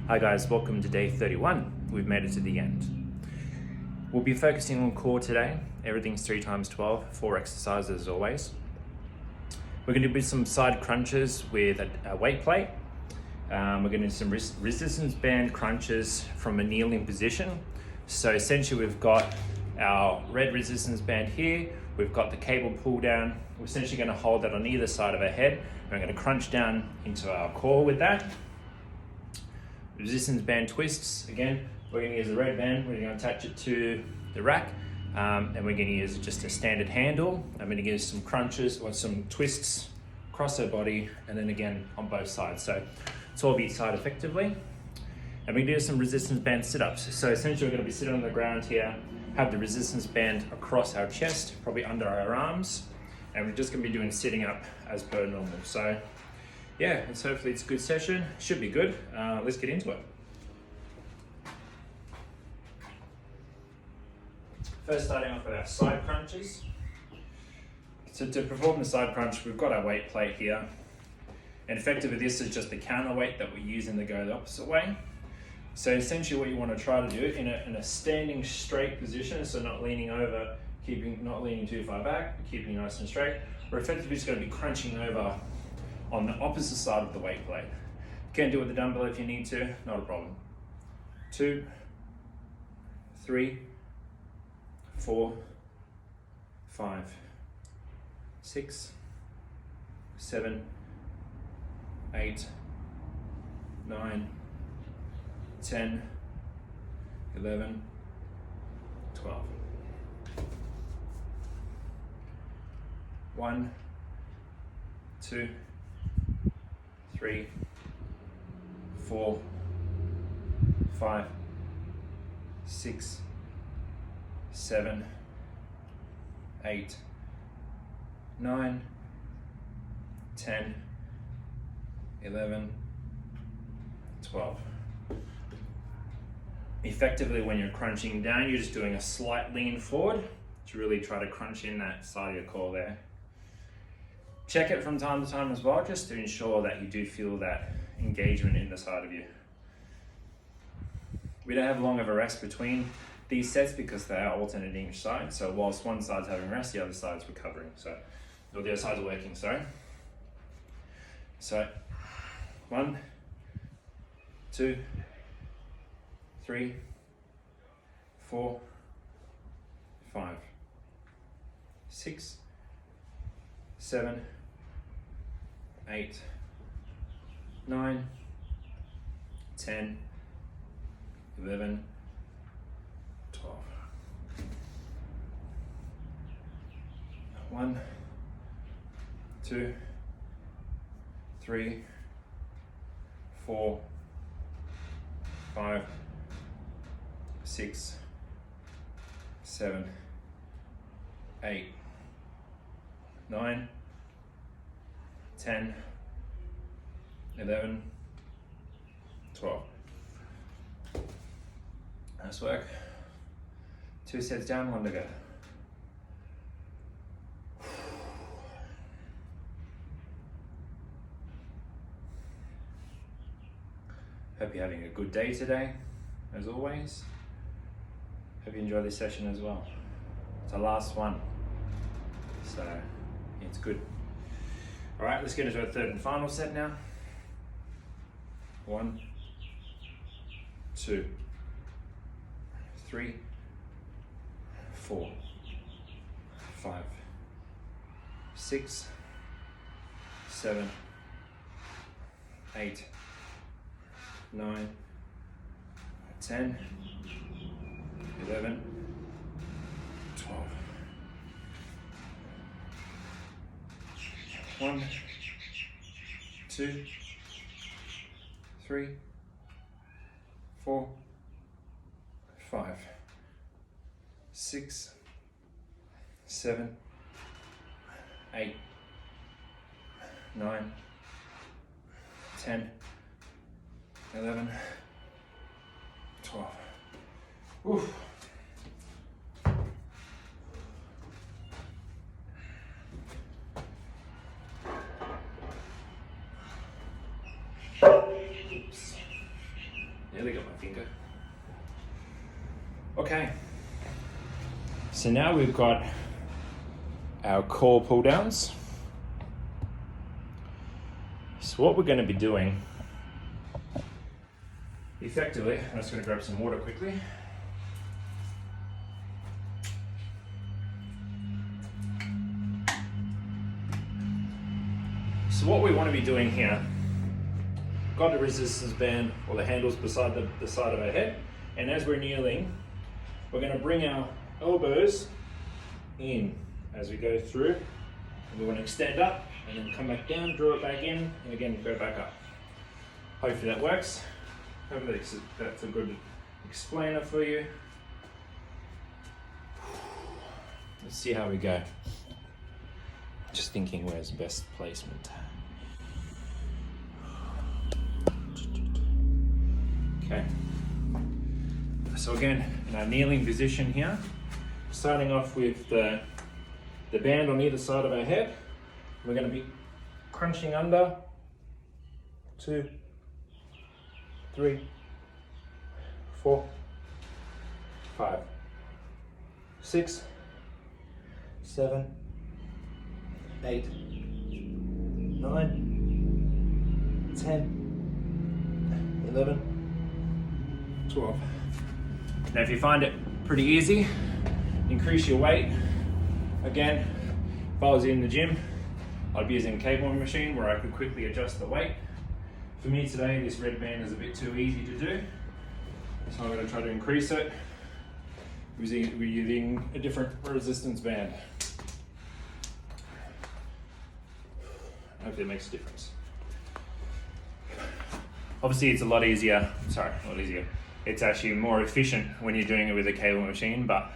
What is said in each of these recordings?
Hi guys, welcome to day 31. We've made it to the end. We'll be focusing on core today. Everything's 3 times 12, 4 exercises as always. We're going to do some side crunches with a weight plate. We're going to do some resistance band crunches from a kneeling position. So essentially we've got our red resistance band here. We've got the cable pull down. We're essentially going to hold that on either side of our head. And we're going to crunch down into our core with that. Resistance band twists, again, we're going to use the red band, we're going to attach it to the rack, and we're going to use just a standard handle. I'm going to give some crunches or some twists across her body, and then again on both sides. So it's all each side effectively. And we do some resistance band sit-ups. So essentially we're going to be sitting on the ground here, have the resistance band across our chest, probably under our arms, and we're just going to be doing sitting up as per normal. So yeah, hopefully it's a good session. Should be good. Let's get into it. First, starting off with our side crunches. So to perform the side crunch, we've got our weight plate here. And effectively this is just the counterweight that we're using to go the opposite way. So essentially what you want to try to do in a standing straight position, so not leaning over, not leaning too far back, keeping nice and straight, we're effectively just going to be crunching over on the opposite side of the weight plate. You can do it with the dumbbell if you need to, not a problem. 2, 3, 4, 5, 6, 7, 8, 9, 10, 11, 12. 1, 2, 3, 4, 5, 6, 7, 8, 9, 10, 11, 12. Effectively, when you're crunching down, you're just doing a slight lean forward to really try to crunch in that side of your core there. Check it from time to time as well, just to ensure that you do feel that engagement in the side of you. We don't have long of a rest between these sets because they are alternating each side. So whilst one side's having rest, the other side's recovering. Or the other side's working, sorry. So 1, 2, 3, 4, 5, 6, 7, 8, 9, 10, 11, 12. 1, 2, 3, 4, 5, 6, 7, 8, 9, 10, 11, 12. Nice work. 2 sets down, 1 to go. Hope you're having a good day today, as always. Hope you enjoy this session as well. It's our last one, so it's good. All right, let's get into our third and final set now. 1, 2, 3, 4, 5, 6, 7, 8, 9, 10, 11, 12. 1, 2, 3, 4, 5, 6, 7, 8, 9, 10, 11, 12. Oof. Oops. go. Okay. So now we've got our core pull downs. So what we're going to be doing, effectively, I'm just going to grab some water quickly. So what we want to be doing here, got the resistance band or the handles beside the side of our head, and as we're kneeling, we're going to bring our elbows in as we go through. And we want to extend up and then come back down, draw it back in, and again go back up. Hopefully that works. Hopefully that's a good explainer for you. Let's see how we go. Just thinking where's the best placement. Okay. So again, in our kneeling position here, starting off with the band on either side of our head. We're going to be crunching under 2, 3, 4, 5, 6, 7, 8, 9, 10, 11, 12. Now if you find it pretty easy, increase your weight. Again, if I was in the gym, I'd be using a cable machine where I could quickly adjust the weight. For me today, this red band is a bit too easy to do, so I'm going to try to increase it. We're using a different resistance band. Hopefully it makes a difference. Obviously it's a lot easier, it's actually more efficient when you're doing it with a cable machine, but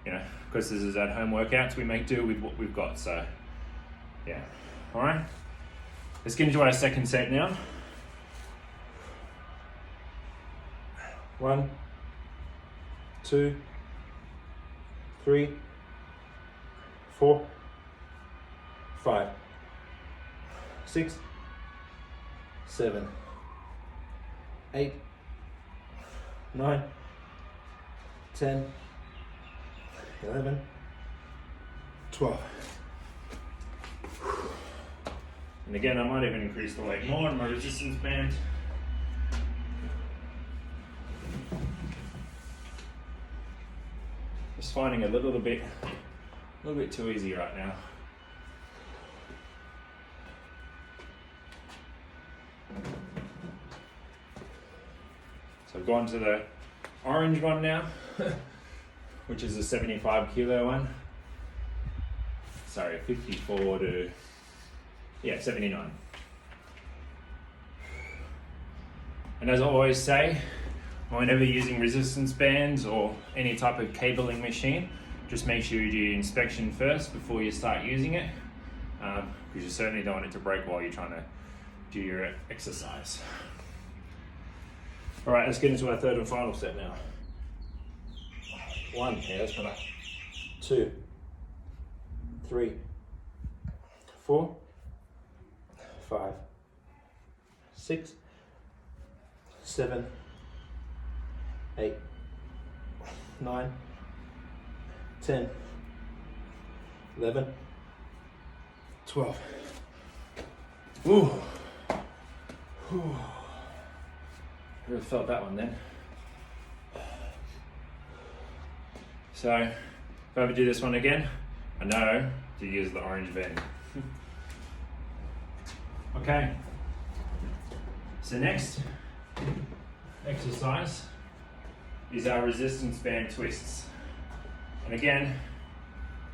you know, because this is at home workouts, we make do with what we've got, so yeah. All right, let's get into our second set now. 1, 2, 3, 4, 5, 6, 7, 8, 9, 10, 11, 12. And again, I might even increase the weight more in my resistance band. Just finding it a little bit too easy right now. So I've gone to the orange one now, which is a 75 kilo one. Sorry, 54 to, 79. And as I always say, whenever you're using resistance bands or any type of cabling machine, just make sure you do your inspection first before you start using it, because you certainly don't want it to break while you're trying to do your exercise. All right, let's get into our third and final set now. 1, that's better. 2, 3, 4, 5, 6, 7, 8, 9, 10, 11, 12. Ooh. Ooh. Really felt that one then. So, if I ever do this one again, I know to use the orange band. Okay. So next exercise is our resistance band twists. And again,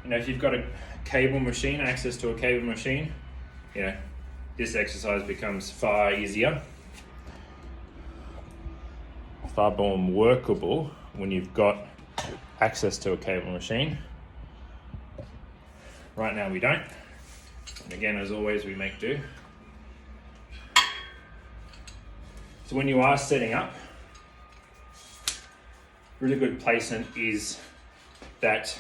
you know, if you've got a cable machine, access to a cable machine, you know, this exercise becomes far easier, far more workable when you've got access to a cable machine. Right now we don't. And again, as always, we make do. So when you are setting up, really good placement is that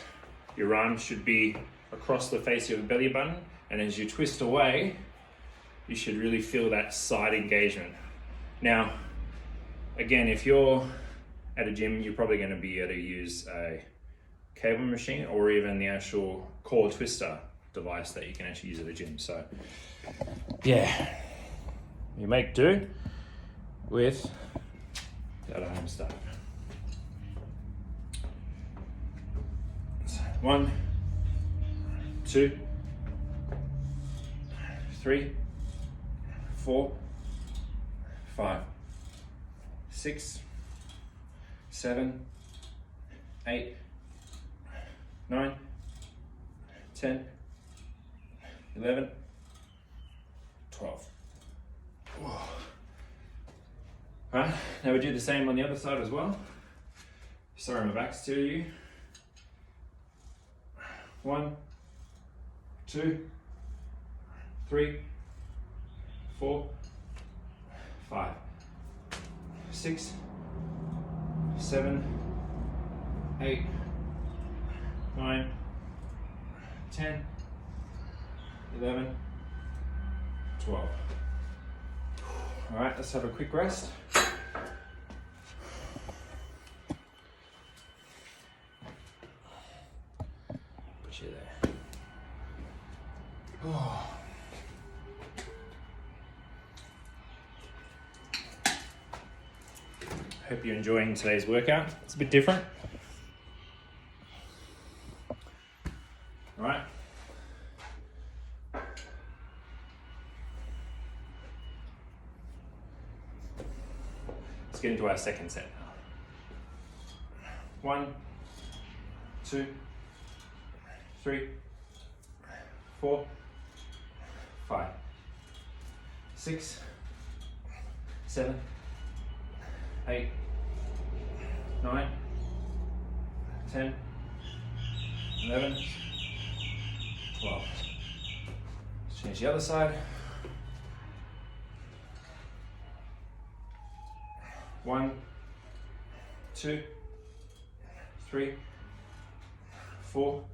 your arms should be across the face of your belly button, and as you twist away, you should really feel that side engagement. Now, again, if you're at a gym, you're probably going to be able to use a cable machine or even the actual core twister device that you can actually use at the gym. So yeah, you make do with the at-home stuff. 1, 2, 3, 4, 5, 6, 7, 8, 9, 10, 11, 12. Alright, now we do the same on the other side as well. Sorry, my back's to you. 1, 2, 3, 4, 5, 6, 7, 8, 9, 10, 11, 12. All right, let's have a quick rest. Put you there. Oh. Hope you're enjoying today's workout. It's a bit different. All right. Let's get into our second set now. 1, 2, 3, 4, 5, 6, 7, 8, 9, 10, 11, 12. Let's change the other side. 1, 2, 3, 4,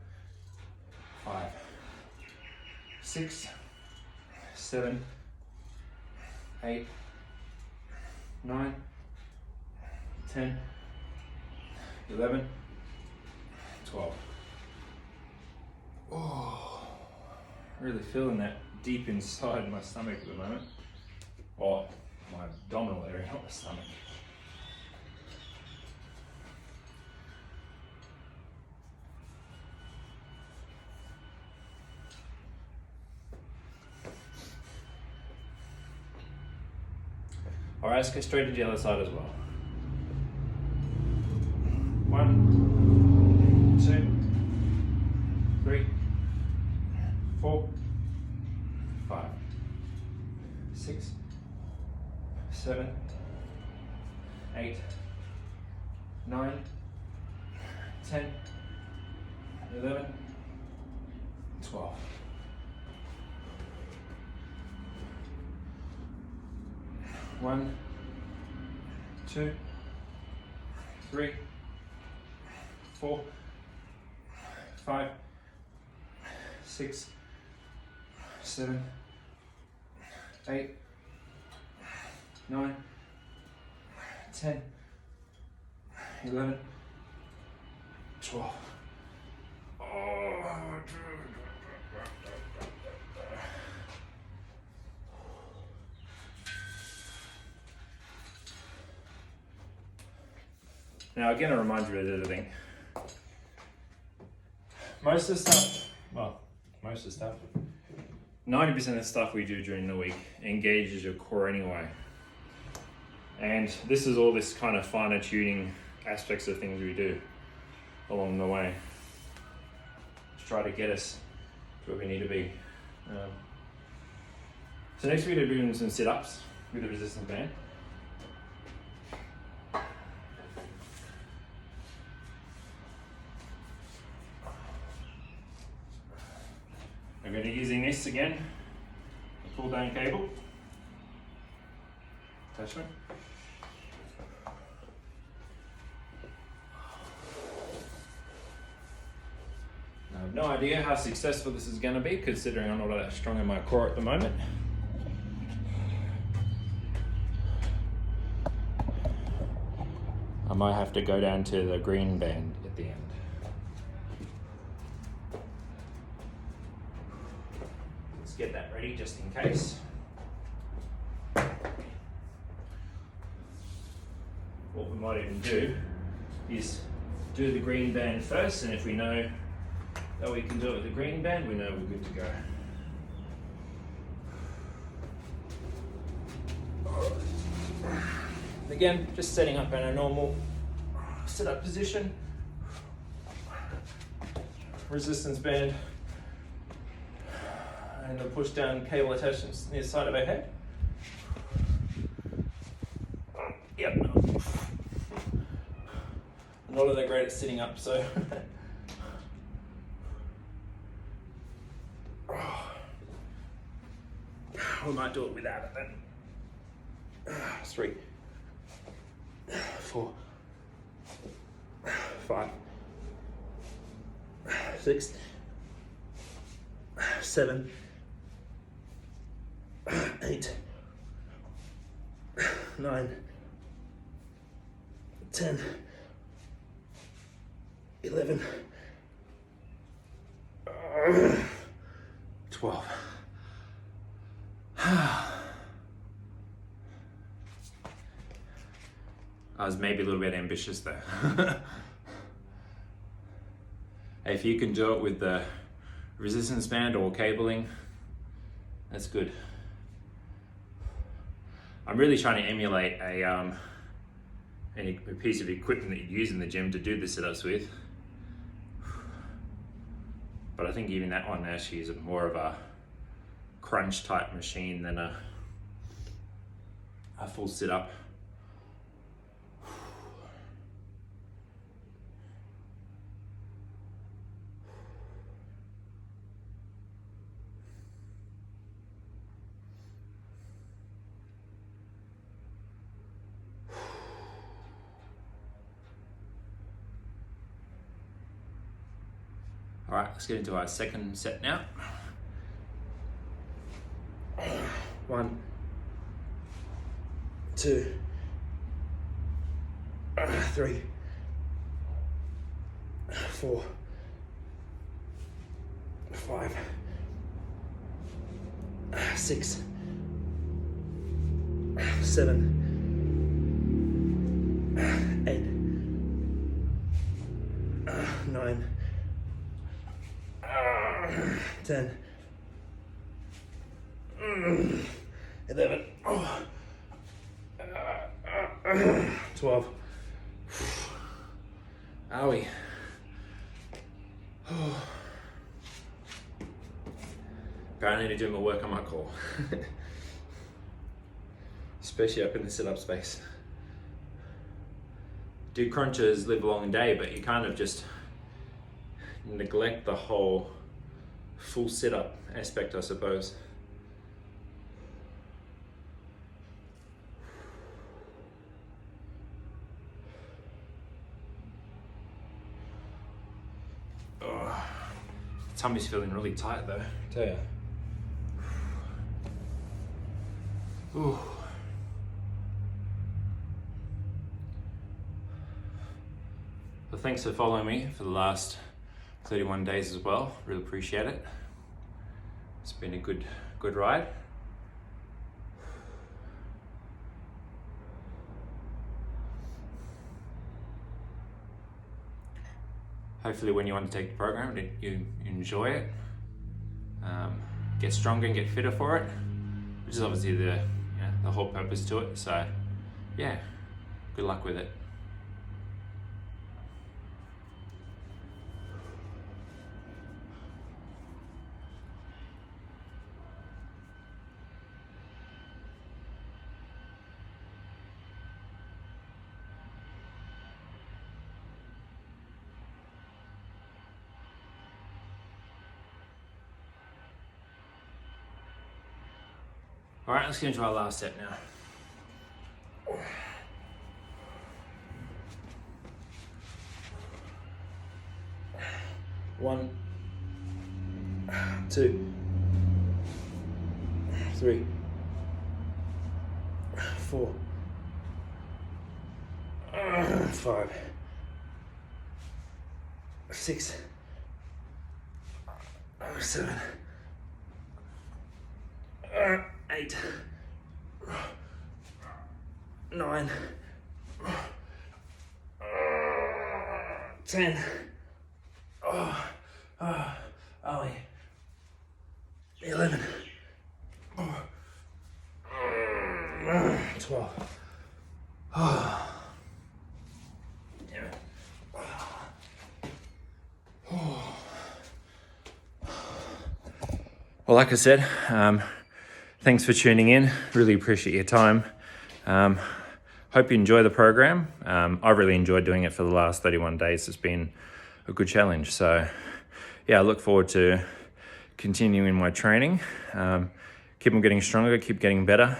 5, 6, 7, 8, 9, 10, 11, 12. Oh, really feeling that deep inside my stomach at the moment. Or my abdominal area, not my stomach. All right, let's go straight to the other side as well. 1, 2, 3, 4, 5, 6, 7, 8, 9, 10, 11, 12. One, 2, 3, 4, 5, 6, 7, 8, 9, 10, 11, 12. Now again, I remind you of the other thing. Most of the stuff, 90% of the stuff we do during the week engages your core anyway. And this is all this kind of finer tuning aspects of things we do along the way to try to get us to where we need to be. So next we're doing some sit-ups with a resistance band. I'm going to be using this again, pull down cable, attachment. I have no idea how successful this is going to be, considering I'm not that strong in my core at the moment. I might have to go down to the green band at the end. Let's get that ready just in case. What we might even do is do the green band first, and if we know that we can do it with the green band, we know we're good to go. Again, just setting up in a normal sit-up position. Resistance band and a push down cable attachments near the side of our head. Yep. I'm not all that great at sitting up, so we might do it without it then. 3, 4, 5, 6, 7, 8, 9, 10, 11, 12. I was maybe a little bit ambitious there. If you can do it with the resistance band or cabling, that's good. I'm really trying to emulate a piece of equipment that you use in the gym to do the sit-ups with. But I think even that one actually is more of a crunch type machine than a full sit-up. All right, let's get into our second set now. 1, 2, 3, 4, 5, 6, 7, 8, 9, 10, 11, 12. Owie. Apparently I need to do more work on my core. Especially up in the sit-up space. Do crunches live a long day, but you kind of just neglect the whole full sit-up aspect, I suppose. Oh, tummy's feeling really tight though, I tell you. Ooh. Well, thanks for following me for the last 31 days as well. Really appreciate it. It's been a good ride. Hopefully when you undertake the program, you enjoy it, get stronger and get fitter for it, which is obviously the whole purpose to it. So yeah, good luck with it. All right, let's get into our last set now. 1, 2, 3, 4, 5, 6, 7, 8, 9, 10. Ollie. 11, 12. Damn it. Well, like I said, thanks for tuning in. Really appreciate your time. Hope you enjoy the program. I really enjoyed doing it for the last 31 days. It's been a good challenge. So yeah, I look forward to continuing my training. Keep on getting stronger, keep getting better.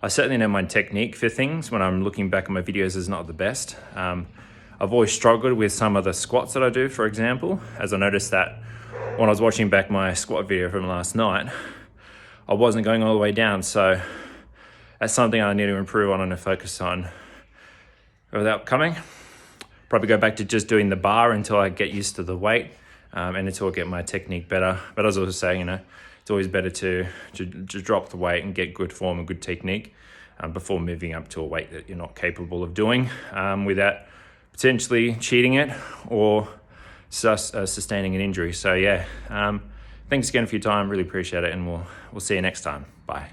I certainly know my technique for things when I'm looking back at my videos is not the best. I've always struggled with some of the squats that I do, for example, as I noticed that when I was watching back my squat video from last night, I wasn't going all the way down. So that's something I need to improve on and focus on over the upcoming. Probably go back to just doing the bar until I get used to the weight and until I get my technique better. But as I was saying, it's always better to drop the weight and get good form and good technique before moving up to a weight that you're not capable of doing without potentially cheating it or sustaining an injury. So yeah, thanks again for your time. Really appreciate it, and we'll see you next time. Bye.